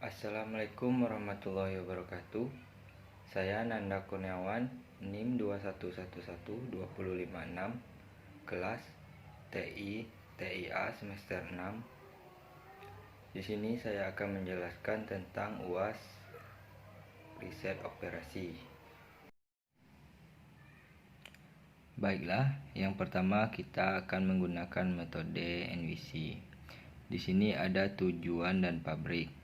Assalamualaikum warahmatullahi wabarakatuh. Saya Nanda Kurniawan, NIM 2111256, kelas TIA semester 6. Di sini saya akan menjelaskan tentang UAS riset operasi. Baiklah, yang pertama kita akan menggunakan metode NVC. Di sini ada tujuan dan pabrik.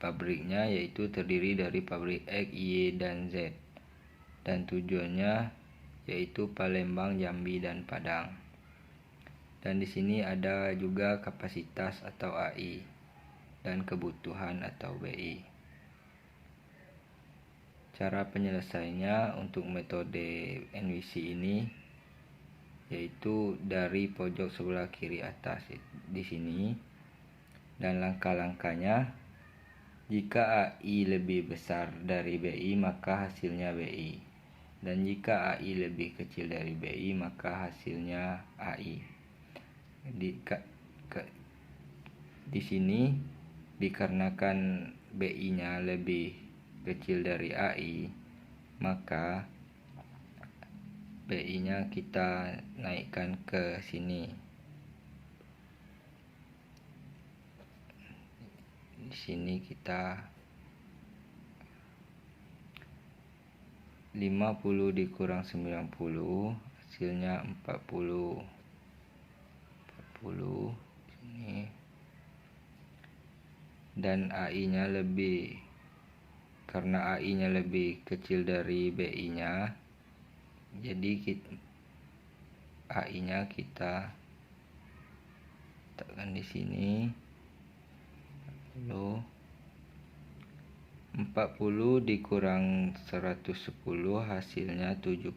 Pabriknya yaitu terdiri dari pabrik X, Y, dan Z, dan tujuannya yaitu Palembang, Jambi, dan Padang. Dan di sini ada juga kapasitas atau AI dan kebutuhan atau BI. Cara penyelesaiannya untuk metode NVC ini yaitu dari pojok sebelah kiri atas di sini, dan langkah-langkahnya: jika AI lebih besar dari BI maka hasilnya BI, dan jika AI lebih kecil dari BI maka hasilnya AI. Di sini dikarenakan BI-nya lebih kecil dari AI, maka BI-nya kita naikkan ke sini. Di sini kita 50 dikurang 90 hasilnya 40 sini. Dan AI-nya lebih, karena AI-nya lebih kecil dari BI-nya, jadi AI-nya kita tekan di sini. Lalu 40 dikurang 110 hasilnya 70.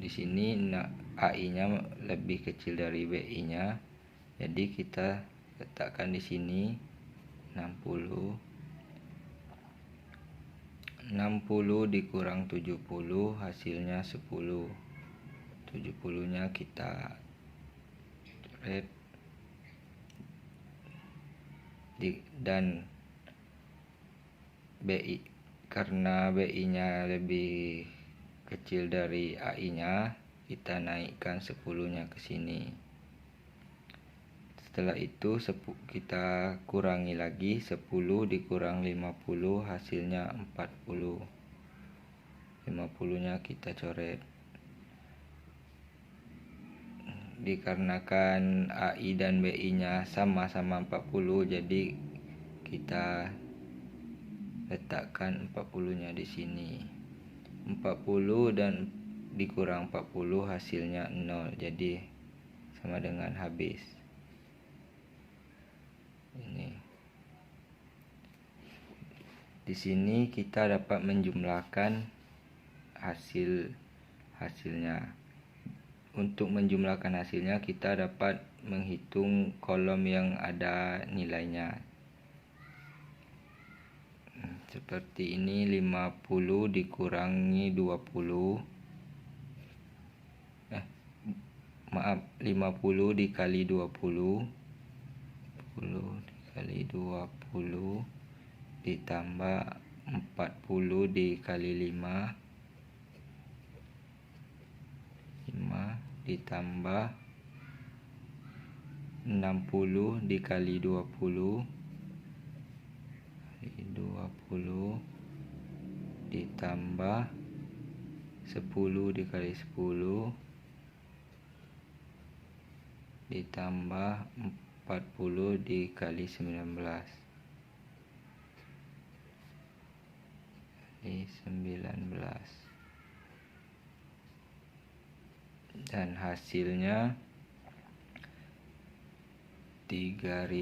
Di sini AI-nya lebih kecil dari BI-nya, jadi kita letakkan di sini 60. 60 dikurang 70 hasilnya 10. 70-nya kita coret, dan BI, karena BI-nya lebih kecil dari AI-nya, kita naikkan 10-nya ke sini. Setelah itu kita kurangi lagi, 10 dikurang 50 hasilnya 40. 50-nya kita coret. Dikarenakan AI dan BI-nya sama-sama 40, jadi kita letakkan 40-nya di sini. 40 dan dikurang 40 hasilnya 0, jadi sama dengan habis. Ini. Di sini kita dapat menjumlahkan hasilnya. Untuk menjumlahkan hasilnya kita dapat menghitung kolom yang ada nilainya. Seperti ini, 50 dikurangi 20. 50 dikali 20. 10 dikali 20 ditambah 40 dikali 5. 5 ditambah 60 dikali 20 ditambah 10 dikali 10 ditambah 40 dikali 19. Jadi 19. Dan hasilnya 3260.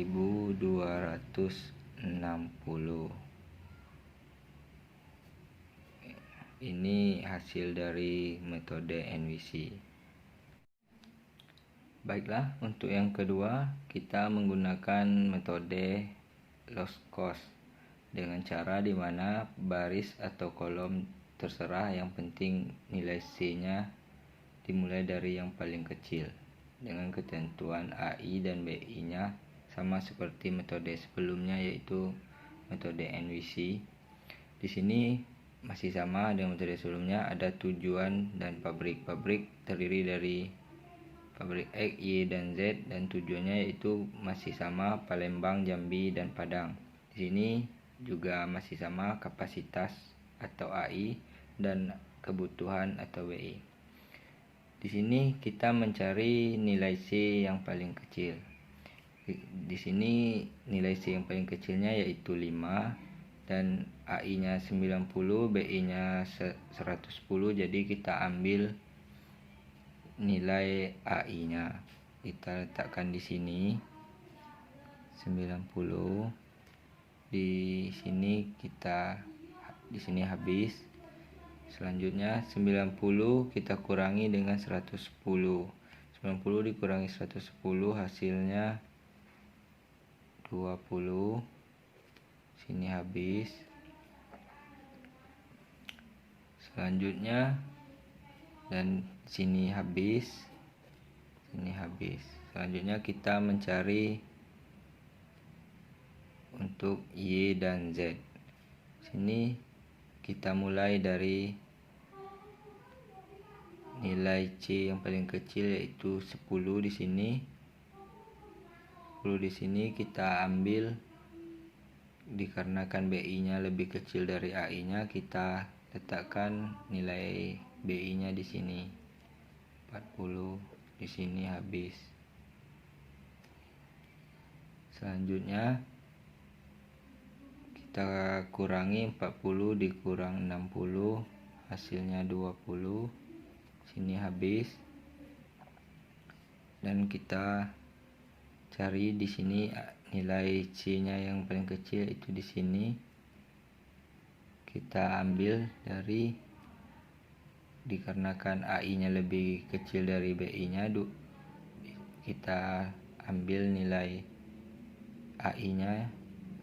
Ini hasil dari metode NVC. Baiklah, untuk yang kedua kita menggunakan metode loss cost dengan cara dimana baris atau kolom terserah, yang penting nilai C-nya dimulai dari yang paling kecil. dengan ketentuan AI dan BI-nya sama seperti metode sebelumnya, yaitu metode NWC. Di sini masih sama dengan metode sebelumnya, ada tujuan dan pabrik. Pabrik terdiri dari pabrik X, Y, dan Z, dan tujuannya yaitu masih sama, Palembang, Jambi, dan Padang. Di sini juga masih sama kapasitas atau AI dan kebutuhan atau BI. Di sini kita mencari nilai C yang paling kecil. Di sini nilai C yang paling kecilnya yaitu 5 dan AI-nya 90, BI-nya 110. Jadi kita ambil nilai AI-nya. Kita letakkan di sini 90. Di sini habis. Selanjutnya 90 kita kurangi dengan 110. 90 dikurangi 110 hasilnya 20. Sini habis. Selanjutnya dan sini habis. Sini habis. Selanjutnya kita mencari untuk Y dan Z. Sini kita mulai dari nilai C yang paling kecil yaitu 10 di sini. 10 di sini kita ambil, dikarenakan BI-nya lebih kecil dari AI-nya, kita letakkan nilai BI-nya di sini 40. Di sini habis. Selanjutnya kita kurangi 40 dikurang 60, hasilnya 20. Sini habis. Dan kita cari di sini nilai C-nya yang paling kecil, itu di sini. Kita ambil dari, dikarenakan AI-nya lebih kecil dari BI-nya, kita ambil nilai AI-nya,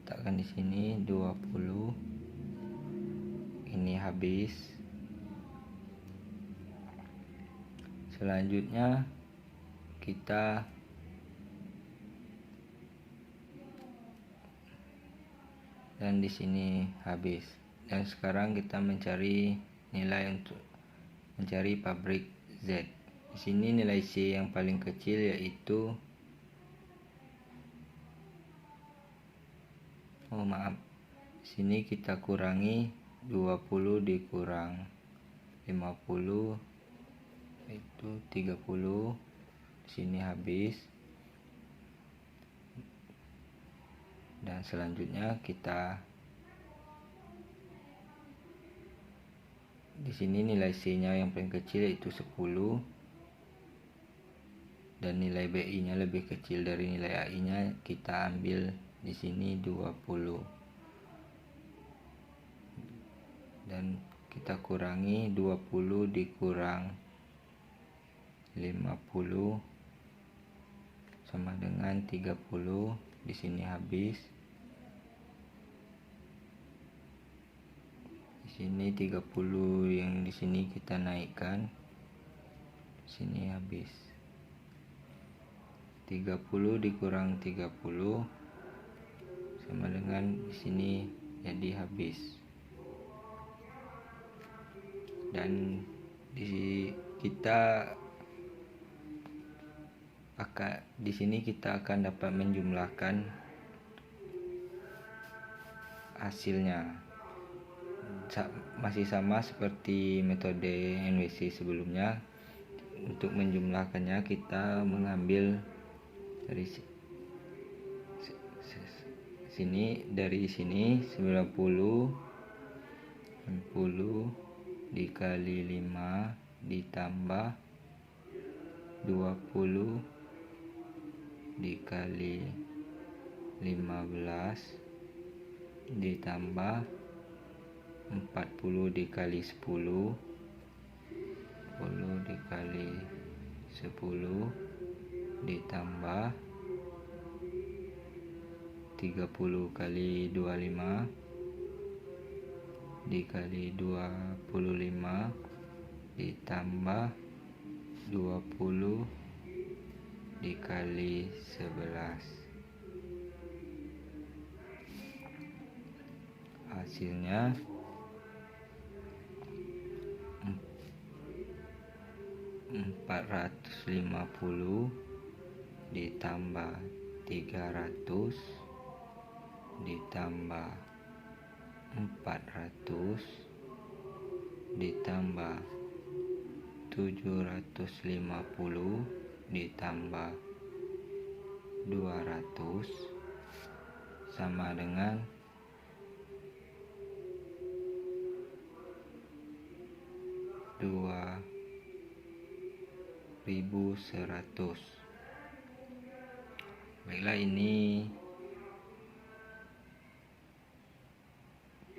letakkan di sini 20. Ini habis. Selanjutnya kita dan di sini habis. Dan sekarang kita mencari nilai untuk mencari pabrik Z. Di sini nilai C yang paling kecil yaitu sini kita kurangi 20 dikurang 50 itu 30. Di sini habis. Dan selanjutnya kita di sini nilai C-nya yang paling kecil yaitu 10 dan nilai BI-nya lebih kecil dari nilai AI-nya, kita ambil di sini 20 dan kita kurangi 20 dikurang 50 sama dengan 30. Di sini habis. Di sini 30 yang di sini kita naikkan. Di sini habis. 30 dikurang 30 sama dengan di sini jadi habis. Dan di sini kita akan dapat menjumlahkan hasilnya. Masih sama seperti metode NWC sebelumnya. Untuk menjumlahkannya kita mengambil dari sini, dari sini 90 dikali 5 ditambah 20 dikali 15 ditambah 40 dikali 10, 10 dikali 10 ditambah 30 kali 25 dikali 25 ditambah 20 dikali 11. Hasilnya 450 ditambah 300 ditambah 400 ditambah 750 ditambah 200 sama dengan 2100. Baiklah, ini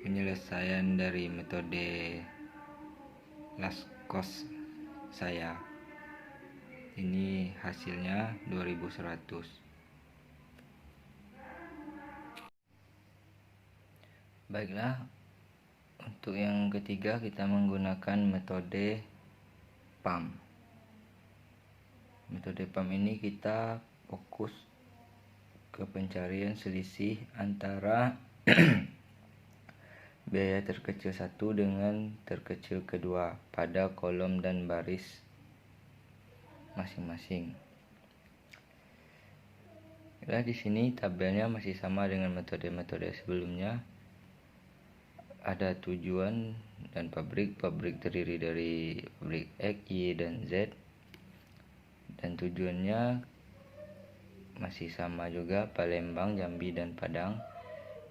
penyelesaian dari metode last cost saya. Ini hasilnya 2100. Baiklah, untuk yang ketiga kita menggunakan metode PAM. Metode PAM ini kita fokus ke pencarian selisih antara biaya terkecil 1 dengan terkecil kedua pada kolom dan baris masing-masing. Nah, di sini tabelnya masih sama dengan metode-metode sebelumnya. Ada tujuan dan pabrik. Pabrik terdiri dari pabrik X, Y, dan Z. Dan tujuannya masih sama juga, Palembang, Jambi, dan Padang.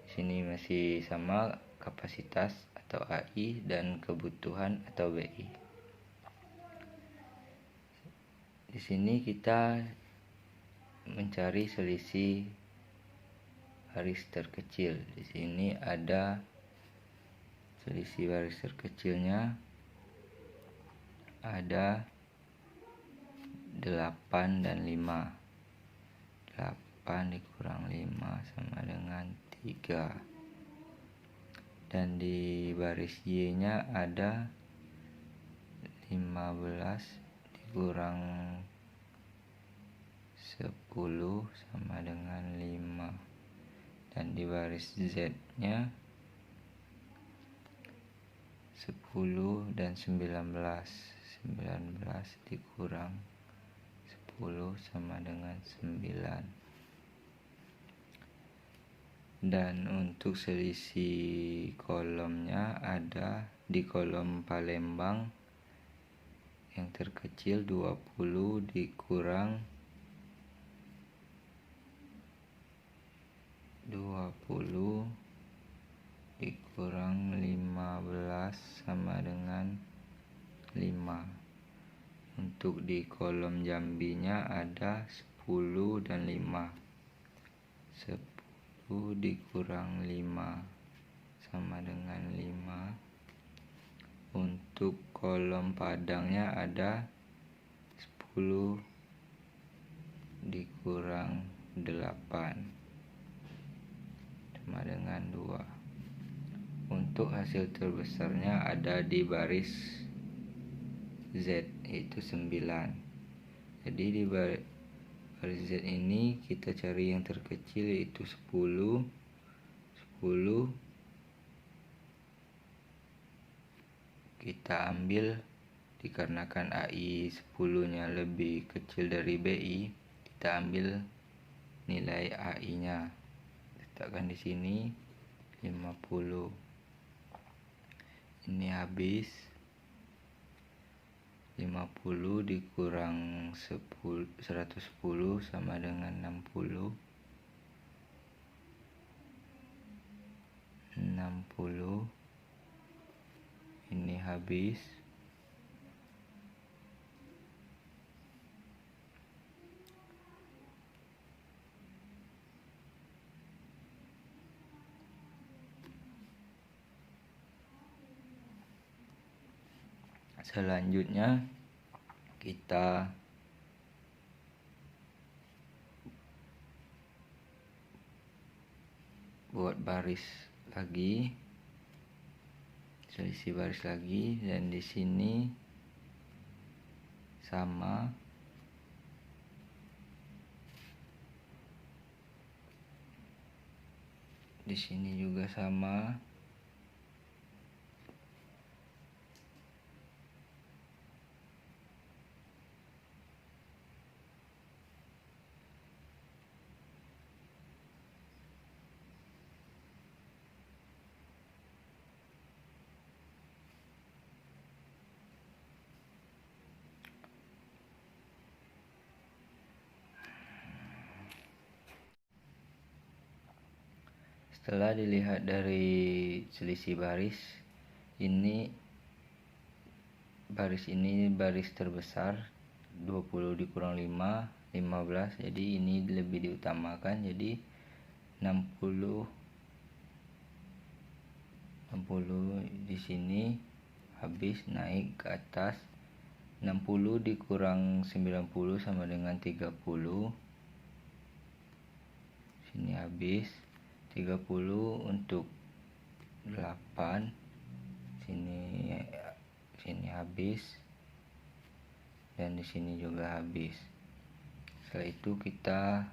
Di sini masih sama kapasitas atau AI dan kebutuhan atau BI. Di sini kita mencari selisih baris terkecil. Di sini ada selisih baris terkecilnya ada 8 dan 5. 8 dikurang 5 sama dengan 3. Dan di baris Y nya ada 15 dikurang 10 sama dengan 5. Dan di baris Z nya 10 dan 19. 19 dikurang 10 sama dengan 9. Dan untuk selisih kolomnya ada di kolom Palembang yang terkecil 20 dikurang 20 dikurang 15 sama dengan 5. Untuk di kolom Jambinya ada 10 dan 5. 10 dikurang 5 sama dengan 5. Untuk kolom Padangnya ada 10 dikurang 8 sama dengan 2. Untuk hasil terbesarnya ada di baris Z, yaitu 9. Jadi di baris Z ini kita cari yang terkecil, yaitu 10. 10 kita ambil, dikarenakan AI 10 nya lebih kecil dari BI, kita ambil nilai AI nya, letakkan di sini 50. Ini habis 50 dikurang 110 sama dengan 60. 60 ini habis. Selanjutnya kita buat baris lagi, selisih baris lagi, dan di sini sama Di sini juga sama. Setelah dilihat dari selisih baris ini, baris terbesar 20 dikurang 5, 15. Jadi ini lebih diutamakan, jadi 60 di sini habis naik ke atas. 60 dikurang 90 sama dengan 30. Sini habis. 30 untuk 8. Sini habis. Dan di sini juga habis. Setelah itu kita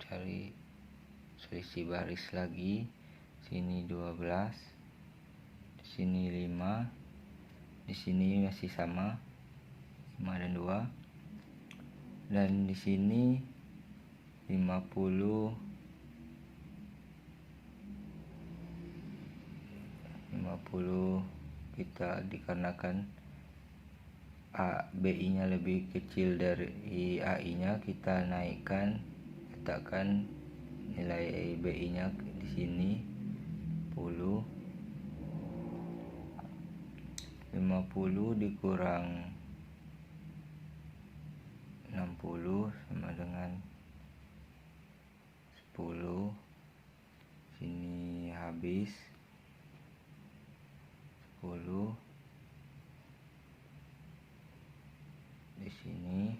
cari selisih baris lagi. Sini 12, di sini 5, di sini masih sama 5 dan 2, dan di sini 50 kita dikarenakan BI nya lebih kecil dari AI nya, kita naikkan, letakkan nilai BI nya di sini 50 dikurang 60 sama dengan 10. Sini habis 10. Di sini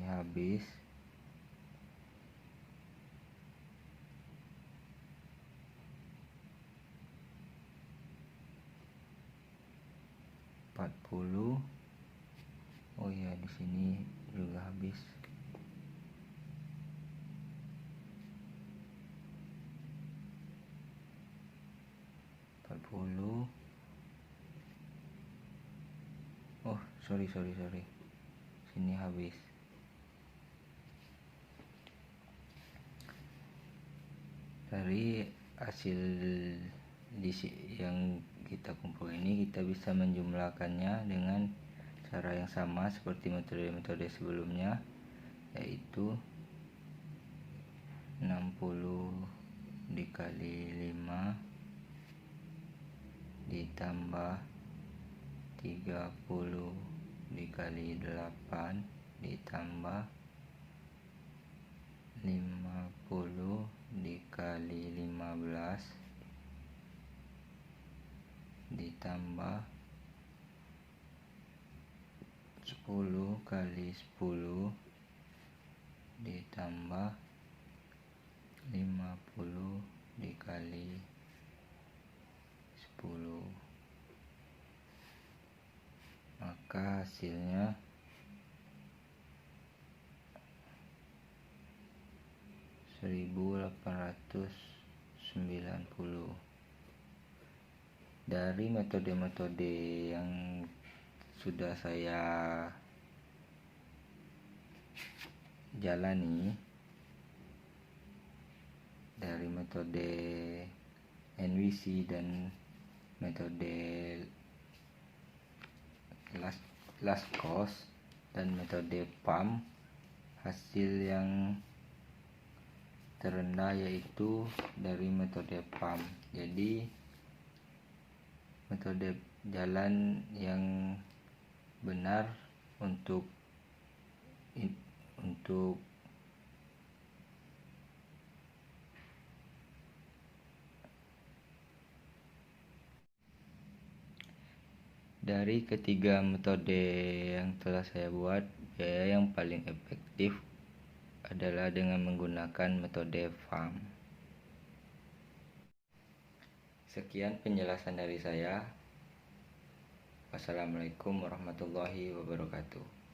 habis. Oh ya, di sini juga habis. Oh, sorry. Sini habis. Dari hasil yang kita kumpul ini, kita bisa menjumlahkannya dengan cara yang sama seperti metode-metode sebelumnya, yaitu 60 dikali 5 ditambah 30 dikali 8 ditambah 50 dikali 15 ditambah 10 kali 10 ditambah 50 dikali 10. Maka hasilnya 1890. Dari metode-metode yang sudah saya jalani, dari metode NWC dan metode last cost dan metode PAM, hasil yang terendah yaitu dari metode PAM. Jadi metode jalan yang benar untuk dari ketiga metode yang telah saya buat, biaya yang paling efektif adalah dengan menggunakan metode FAM. Sekian penjelasan dari saya. Wassalamualaikum warahmatullahi wabarakatuh.